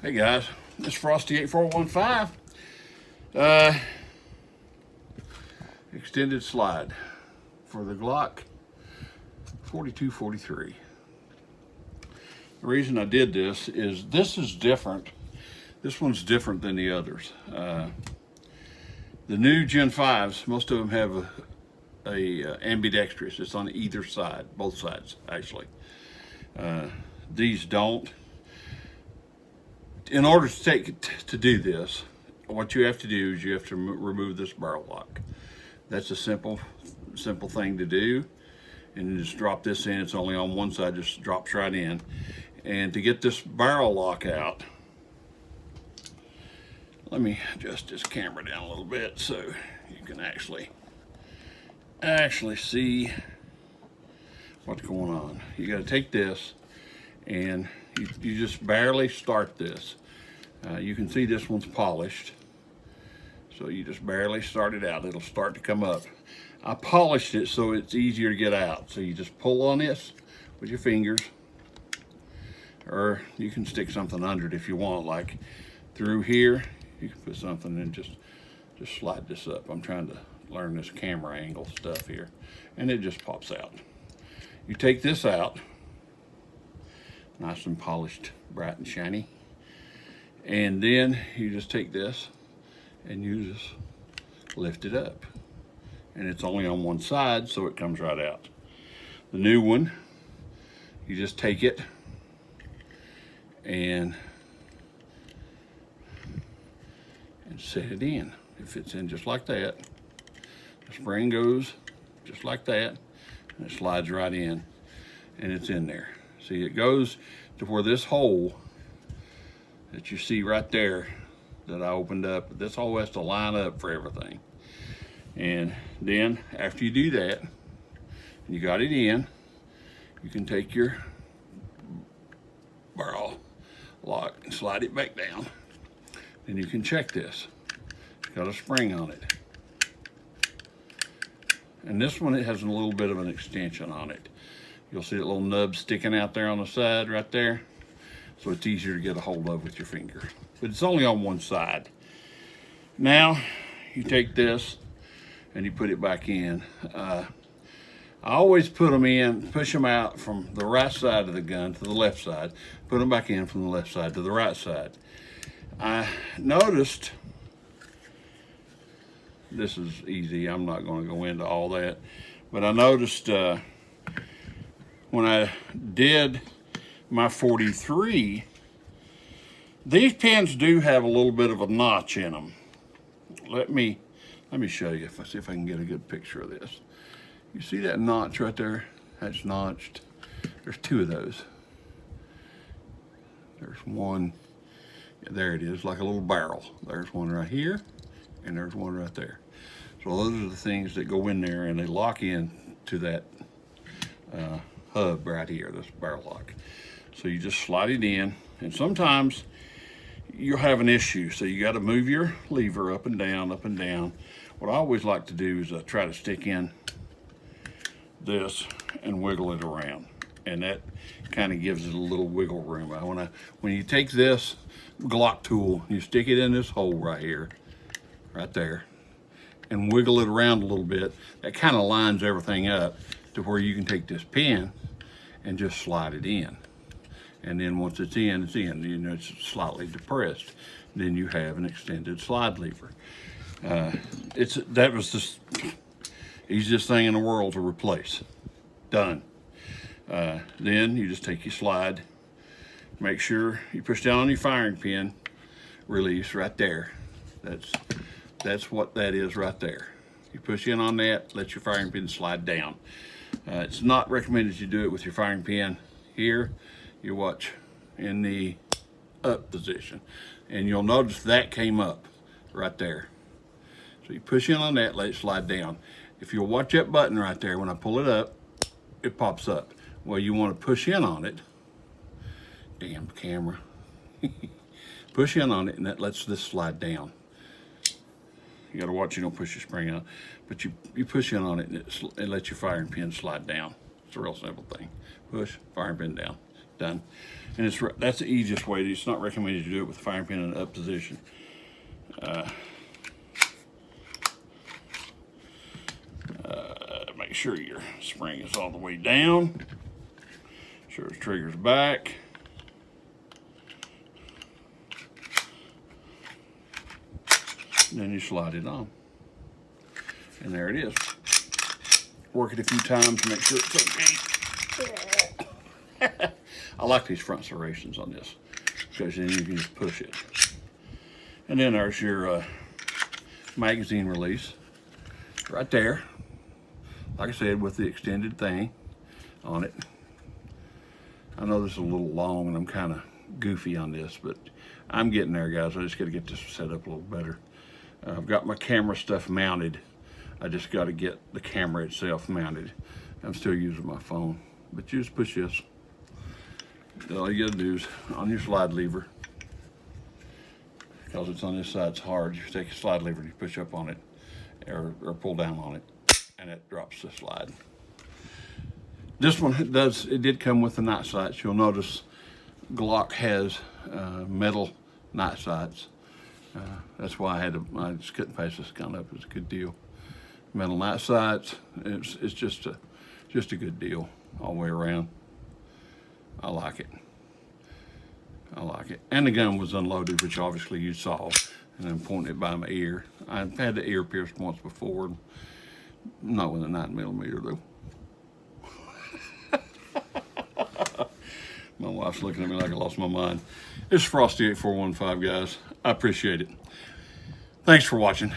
Hey guys, this is Frosty 8415. Extended slide for the Glock 4243. The reason I did this is different. This one's different than the others. The new Gen 5s, most of them have a ambidextrous. It's on either side, both sides actually. These don't. In order to do this, what you have to do is you have to remove this barrel lock. That's a simple thing to do, and you just drop this in. It's only on one side, just drops right in. And to get this barrel lock out, let me adjust this camera down a little bit so you can actually see what's going on. You got to take this and you just barely start this. You can see this one's polished, so you just barely start it out. It'll start to come up. I polished it so it's easier to get out. So you just pull on this with your fingers, or you can stick something under it if you want, like through here. You can put something and just slide this up. I'm trying to learn this camera angle stuff here, and it just pops out. You take this out, nice and polished, bright and shiny, and then you just take this and you just lift it up, and it's only on one side, so it comes right out. The new one, you just take it and set it in. It fits in just like that. The spring goes just like that, and it slides right in, and it's in there. See, it goes to where this hole that you see right there that I opened up, this hole has to line up for everything. And then after you do that, and you got it in, you can take your barrel lock and slide it back down. Then you can check this. It's got a spring on it. And this one, it has a little bit of an extension on it. You'll see a little nub sticking out there on the side right there. So it's easier to get a hold of with your finger. But it's only on one side. Now, you take this and you put it back in. I always put them in, push them out from the right side of the gun to the left side. Put them back in from the left side to the right side. I noticed, this is easy, I'm not going to go into all that, but I noticed when I did my 43, these pins do have a little bit of a notch in them. Let me show you, see if I can get a good picture of this. You see that notch right there? That's notched. There's two of those. There's one. There it is, like a little barrel. There's one right here, and there's one right there. So those are the things that go in there, and they lock in to that hub right here, this barrel lock. So you just slide it in, and sometimes you'll have an issue, so you got to move your lever up and down, up and down. What I always like to do is try to stick in this and wiggle it around, and that kind of gives it a little wiggle room. When you take this Glock tool, you stick it in this hole right here, right there, and wiggle it around a little bit. That kind of lines everything up to where you can take this pin and just slide it in. And then once it's in, it's in. You know, it's slightly depressed. Then you have an extended slide lever. That was the easiest thing in the world to replace. Done. Then you just take your slide. Make sure you push down on your firing pin, release right there. That's what that is right there. You push in on that, let your firing pin slide down. It's not recommended you do it with your firing pin here. You watch in the up position, and you'll notice that came up right there. So you push in on that, let it slide down. If you'll watch that button right there, when I pull it up, it pops up. Well, you want to push in on it. Damn camera. Push in on it, and that lets this slide down. You got to watch you don't push your spring out, but you push in on it, and it lets your firing pin slide down. It's a real simple thing. Push, firing pin down. done. And that's the easiest way. It's not recommended to do it with the firing pin in an up position. Make sure your spring is all the way down. Sure the trigger's back. And then you slide it on. And there it is. Work it a few times to make sure it's okay. I like these front serrations on this because then you can just push it. And then there's your magazine release right there. Like I said, with the extended thing on it. I know this is a little long and I'm kind of goofy on this, but I'm getting there, guys. I just got to get this set up a little better. I've got my camera stuff mounted. I just got to get the camera itself mounted. I'm still using my phone, but you just push this. All you got to do is on your slide lever, because it's on this side, it's hard. You take a slide lever and you push up on it or pull down on it, and it drops the slide. This one it did come with the night sights. You'll notice Glock has metal night sights. That's why I just couldn't pass this gun up. It's a good deal. Metal night sights. It's just a good deal all the way around. I like it. I like it. And the gun was unloaded, which obviously you saw, and I'm pointing it by my ear. I've had the ear pierced once before, not with a 9mm though. My wife's looking at me like I lost my mind. It's Frosty 8415, guys. I appreciate it. Thanks for watching.